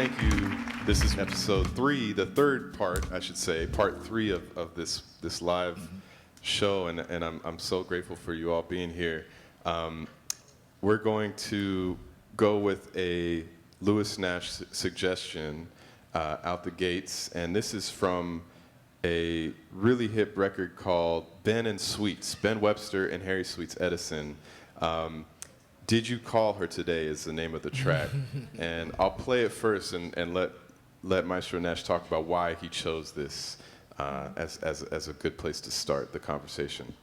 thank you. This is episode 3, the third part, I should say, part 3 of this live show, and I'm so grateful for you all being here. We're going to go with a Lewis Nash suggestion out the gates, and this is from a really hip record called Ben and Sweets, Ben Webster and Harry Sweets Edison. Did You Call Her Today is the name of the track. And I'll play it first and let Maestro Nash talk about why he chose this as a good place to start the conversation.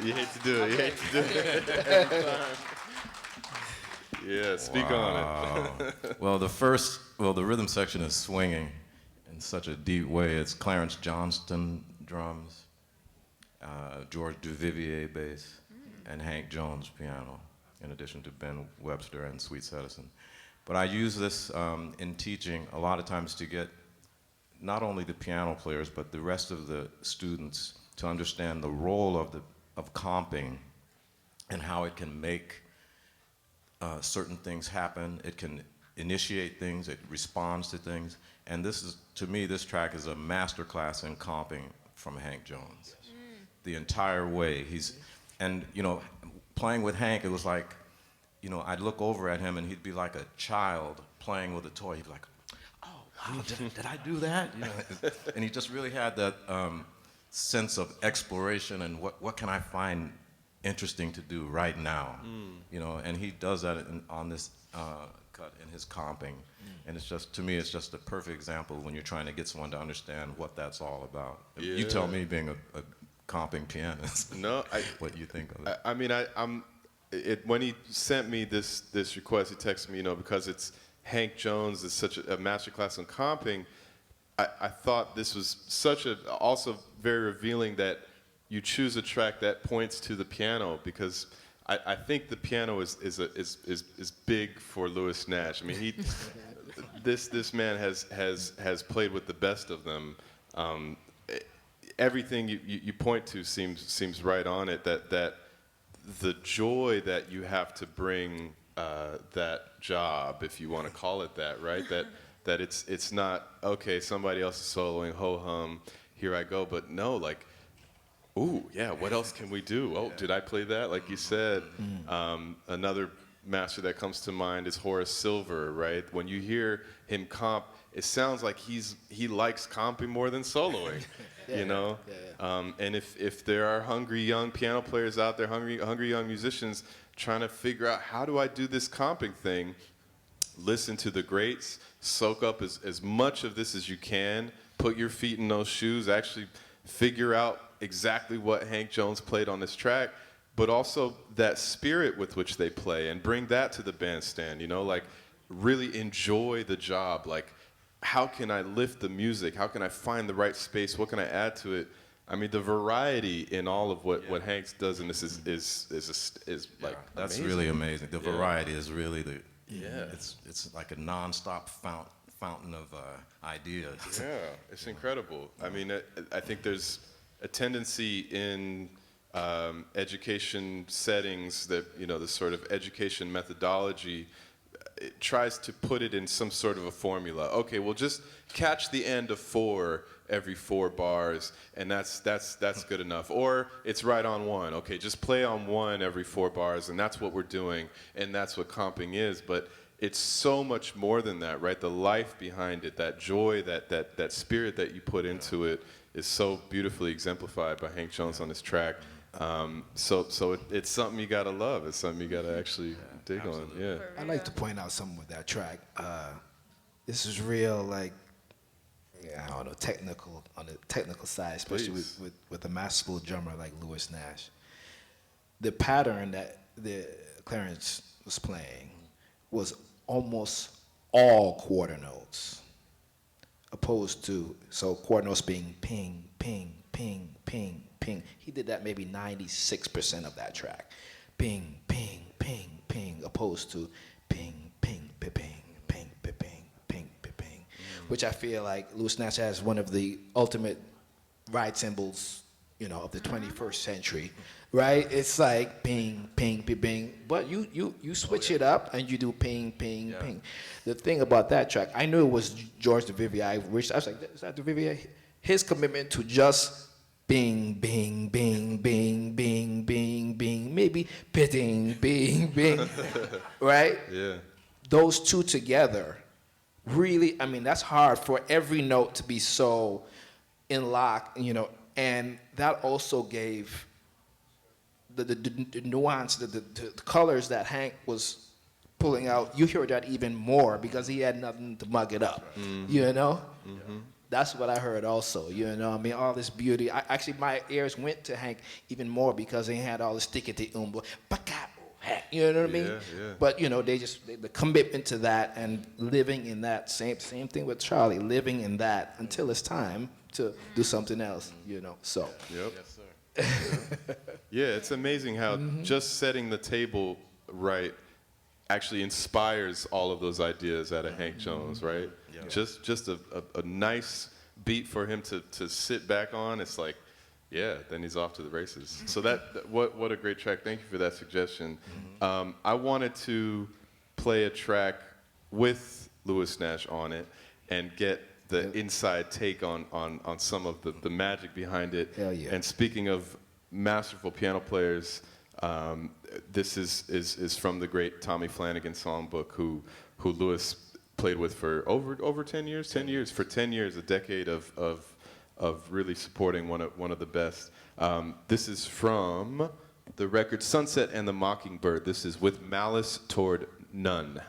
You hate to do it. You hate to do it. Yeah, speak on it. Well, the rhythm section is swinging in such a deep way. It's Clarence Johnston drums, George Duvivier bass, and Hank Jones piano, in addition to Ben Webster and Sweets Edison. But I use this in teaching a lot of times to get not only the piano players, but the rest of the students to understand the role of comping and how it can make certain things happen. It can initiate things, it responds to things. And this is, to me, this track is a masterclass in comping from Hank Jones. The entire way. And you know, playing with Hank, it was like, you know, I'd look over at him and he'd be like a child playing with a toy. He'd be like, oh, wow, did I do that? You know, and he just really had that sense of exploration and what can I find interesting to do right now, you know, and he does that on this cut in his comping. And it's just, to me, it's just a perfect example when you're trying to get someone to understand what that's all about. Yeah. You tell me, being a comping pianist, No, what you think of it. I mean, when he sent me this request, he texted me, you know, because it's Hank Jones is such a masterclass in comping. I thought this was also very revealing that you choose a track that points to the piano, because I think the piano is big for Lewis Nash. I mean, this man has played with the best of them. Everything you point to seems right on it. That the joy that you have to bring that job, if you want to call it that, right? That it's not, okay, somebody else is soloing, ho hum, here I go, but no, like, ooh, yeah, what else can we do? Oh, did I play that? Like you said, another master that comes to mind is Horace Silver, right? When you hear him comp, it sounds like he likes comping more than soloing, you know? And if there are hungry young piano players out there, hungry young musicians trying to figure out, how do I do this comping thing? Listen to the greats, soak up as much of this as you can, put your feet in those shoes, actually figure out exactly what Hank Jones played on this track, but also that spirit with which they play, and bring that to the bandstand, you know, like really enjoy the job. Like, how can I lift the music? How can I find the right space? What can I add to it? I mean, the variety in all of what Hank does in this is like that's amazing. Really amazing. The variety is really Yeah. It's like a nonstop fountain of ideas. Yeah, it's incredible. I mean, I think there's a tendency in education settings that, you know, the sort of education methodology, it tries to put it in some sort of a formula. Okay, well, just catch the end of 4 every 4 bars, and that's good enough. Or it's right on 1. Okay, just play on 1 every 4 bars, and that's what we're doing, and that's what comping is. But it's so much more than that, right? The life behind it, that joy, that spirit that you put into it, is so beautifully exemplified by Hank Jones on this track. So it's something you gotta love. It's something you gotta actually dig absolutely. on. Yeah. I'd like to point out something with that track. This is real, like, I don't know, technical, on the technical side, especially with a masterful drummer like Lewis Nash. The pattern that the Clarence was playing was almost all quarter notes, opposed to, so quarter notes being ping, ping, ping, ping, ping. He did that maybe 96% of that track. Ping, ping, ping, ping, opposed to ping, ping, ping, ping, ping, ping, ping, ping, ping, which I feel like Lewis Nash has one of the ultimate ride cymbals, you know, of the 21st century, right? It's like ping, ping, ping, ping, but you switch it up and you do ping, ping, ping. The thing about that track, I knew it was George Duvivier. I was like, is that Duvivier? His commitment to just bing, bing, bing, bing, bing, bing, bing, maybe bing, bing, bing, right? Yeah. Those two together, really, I mean, that's hard for every note to be so in lock, you know, and that also gave the nuance, the colors that Hank was pulling out. You hear that even more because he had nothing to mug it up, you know? That's what I heard also, you know. I mean, all this beauty. Actually, my ears went to Hank even more because he had all the stickety you know what I mean? Yeah. But you know, the commitment to that and living in that same thing with Charlie, living in that until it's time to do something else, you know. So. Yep. Yes, sir. Yeah, it's amazing how just setting the table right actually inspires all of those ideas out of Hank Jones, right? Yeah. Just a nice beat for him to sit back on. It's like, yeah, then he's off to the races. So what a great track. Thank you for that suggestion. I wanted to play a track with Lewis Nash on it and get the inside take on some of the magic behind it. Hell yeah. And speaking of masterful piano players, this is from the great Tommy Flanagan songbook, who Lewis played with for over 10 years. 10 years, for 10 years, a decade of really supporting one of the best. This is from the record Sunset and the Mockingbird. This is With Malice Toward None.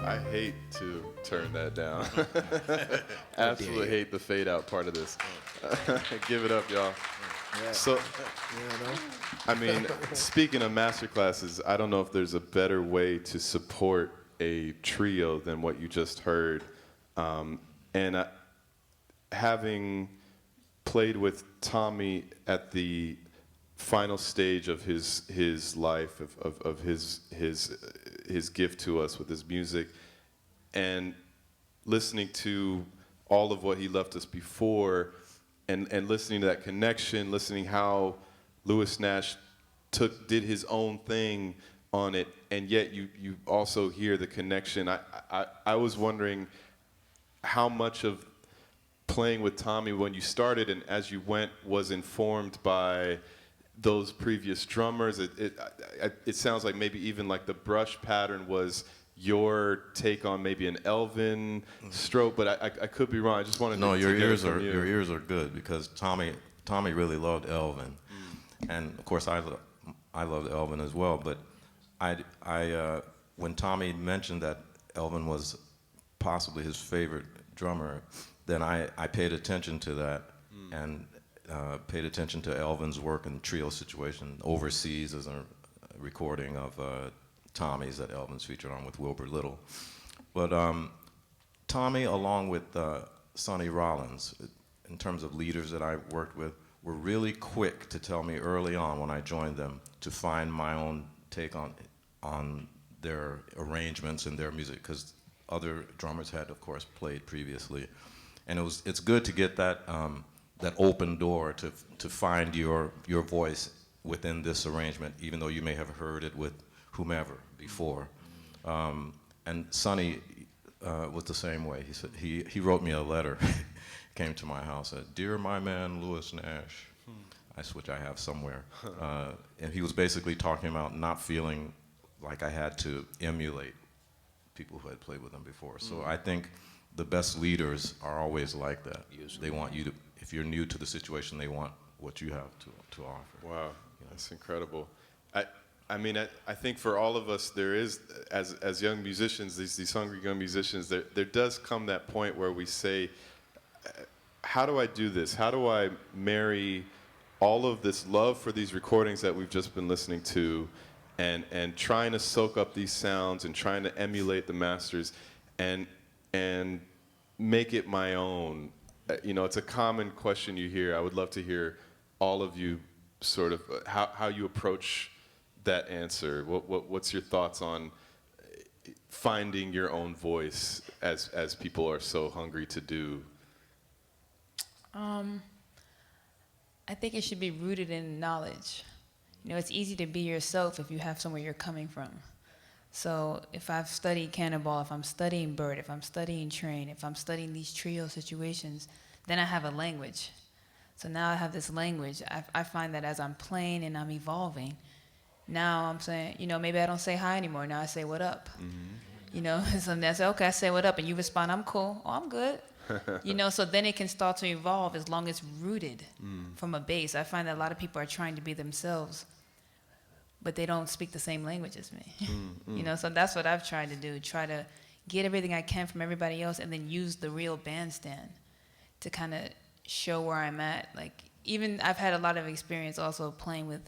I hate to turn that down. Absolutely hate the fade out part of this. Give it up, y'all. Yeah. So, I mean, speaking of master classes, I don't know if there's a better way to support a trio than what you just heard. Having played with Tommy at the final stage of his life, of his gift to us with his music, and listening to all of what he left us before, and listening to that connection, listening how Lewis Nash did his own thing on it, and yet you also hear the connection. I was wondering how much of playing with Tommy when you started and as you went was informed by those previous drummers. It sounds like maybe even like the brush pattern was your take on maybe an Elvin stroke, but I could be wrong. I just wanted No, to your get it ears from are you. your ears are good, because Tommy really loved Elvin, and of course I loved Elvin as well. But when Tommy mentioned that Elvin was possibly his favorite drummer, then I paid attention to that, and paid attention to Elvin's work in the trio situation overseas as a recording of Tommy's that Elvin's featured on with Wilbur Little. But Tommy, along with Sonny Rollins, in terms of leaders that I worked with, were really quick to tell me early on when I joined them to find my own take on their arrangements and their music, because other drummers had, of course, played previously. And it's good to get that that open door to find your voice within this arrangement, even though you may have heard it with whomever before. And Sonny was the same way. He said he wrote me a letter, came to my house, said, "Dear my man Lewis Nash," which I have somewhere, and he was basically talking about not feeling like I had to emulate people who had played with him before. So I think the best leaders are always like that. Usually. They want you to, if you're new to the situation, they want what you have to offer. Wow, that's incredible. I mean, I think for all of us, there is, as young musicians, these hungry young musicians, there does come that point where we say, how do I do this? How do I marry all of this love for these recordings that we've just been listening to, and trying to soak up these sounds and trying to emulate the masters and make it my own? You know, it's a common question you hear. I would love to hear all of you sort of how you approach that answer. What's your thoughts on finding your own voice as people are so hungry to do? I think it should be rooted in knowledge. You know, it's easy to be yourself if you have somewhere you're coming from. So if I've studied Cannonball, if I'm studying Bird, if I'm studying Train, if I'm studying these trio situations, then I have a language. So now I have this language. I find that as I'm playing and I'm evolving, now I'm saying, you know, maybe I don't say hi anymore. Now I say, what up? Mm-hmm. You know, so I say, okay, I say what up, and you respond, I'm cool. Oh, I'm good. You know, so then it can start to evolve as long as it's rooted from a base. I find that a lot of people are trying to be themselves, but they don't speak the same language as me. You know, so that's what I've tried to do, try to get everything I can from everybody else and then use the real bandstand to kind of show where I'm at. Like, even I've had a lot of experience also playing with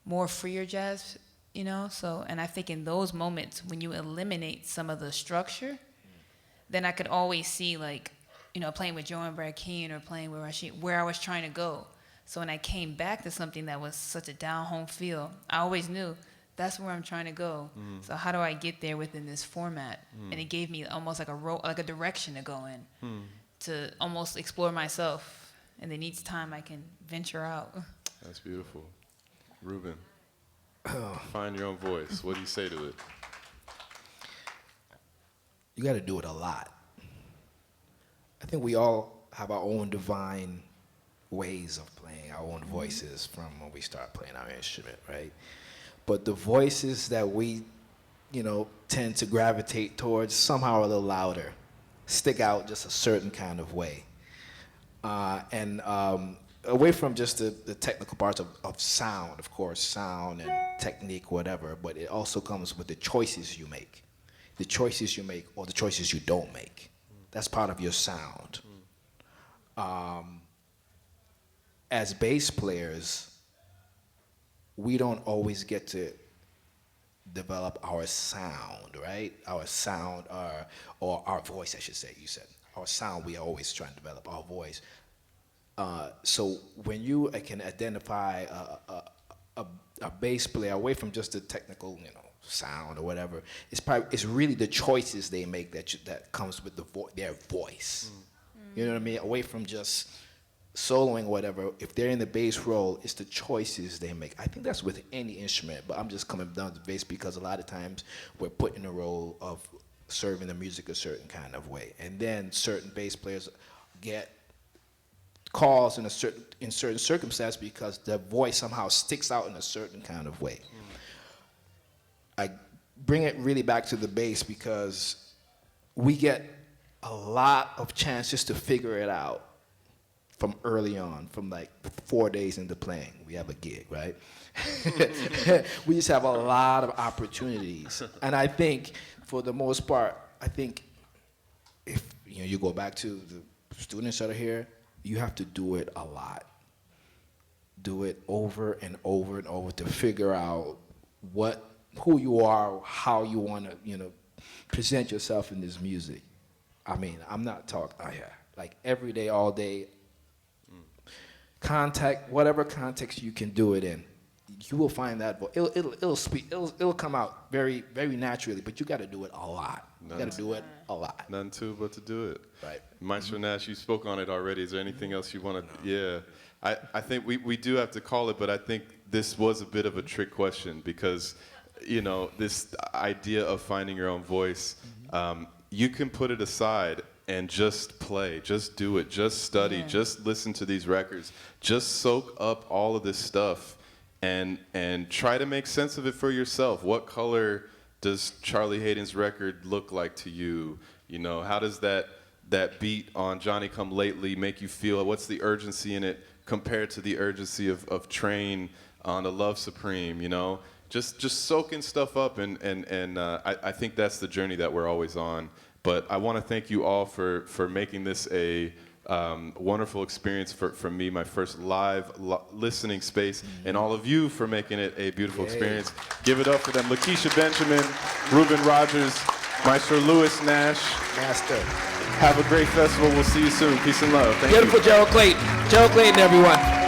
more freer jazz, you know, so, and I think in those moments when you eliminate some of the structure, then I could always see, like, you know, playing with Joe and Brad Keane or playing with Rashid, where I was trying to go. So when I came back to something that was such a down-home feel, I always knew that's where I'm trying to go. So how do I get there within this format? And it gave me almost like a direction to go in, to almost explore myself. And then each time I can venture out. That's beautiful. Reuben, find your own voice. What do you say to it? You got to do it a lot. I think we all have our own divine ways of playing, our own voices from when we start playing our instrument, right? But the voices that we, you know, tend to gravitate towards somehow are a little louder, stick out just a certain kind of way. And away from just the technical parts of sound, of course, sound and technique, whatever, but it also comes with the choices you make. The choices you make or the choices you don't make. That's part of your sound. As bass players, we don't always get to develop our sound, right? Our sound, or our voice, I should say, you said. Our sound, we always try and develop our voice. So when you can identify a bass player away from just the technical, you know, sound or whatever, it's really the choices they make that comes with their voice. You know what I mean? Away from just soloing or whatever, if they're in the bass role, it's the choices they make. I think that's with any instrument, but I'm just coming down to bass because a lot of times we're put in a role of serving the music a certain kind of way, and then certain bass players get calls in certain circumstances because their voice somehow sticks out in a certain kind of way. I bring it really back to the bass because we get a lot of chances to figure it out from early on, from like 4 days into playing. We have a gig, right? We just have a lot of opportunities. And I think for the most part, I think if you go back to the students that are here, you have to do it a lot. Do it over and over and over to figure out what who you are, how you want to, you know, present yourself in this music. I mean, I'm not talking, like every day, all day, whatever context you can do it in, you will find that it'll come out very, very naturally, but you got to do it a lot. You got to do it a lot. None to but to do it. Right. Maestro Nash, you spoke on it already. Is there anything else you want to? Yeah. I think we do have to call it, but I think this was a bit of a trick question because, you know, this idea of finding your own voice, you can put it aside and just play, just do it, just study, just listen to these records, just soak up all of this stuff and try to make sense of it for yourself. What color does Charlie Hayden's record look like to you? You know, how does that beat on Johnny Come Lately make you feel? What's the urgency in it compared to the urgency of Train on The Love Supreme, you know? Just soaking stuff up, and I think that's the journey that we're always on. But I want to thank you all for making this a wonderful experience for me, my first live listening space, and all of you for making it a beautiful experience. Give it up for them. Lakecia Benjamin, Reuben Rogers, Maestro Lewis Nash. Master. Have a great festival. We'll see you soon. Peace and love. Thank you. Beautiful Gerald Clayton. Gerald Clayton, everyone.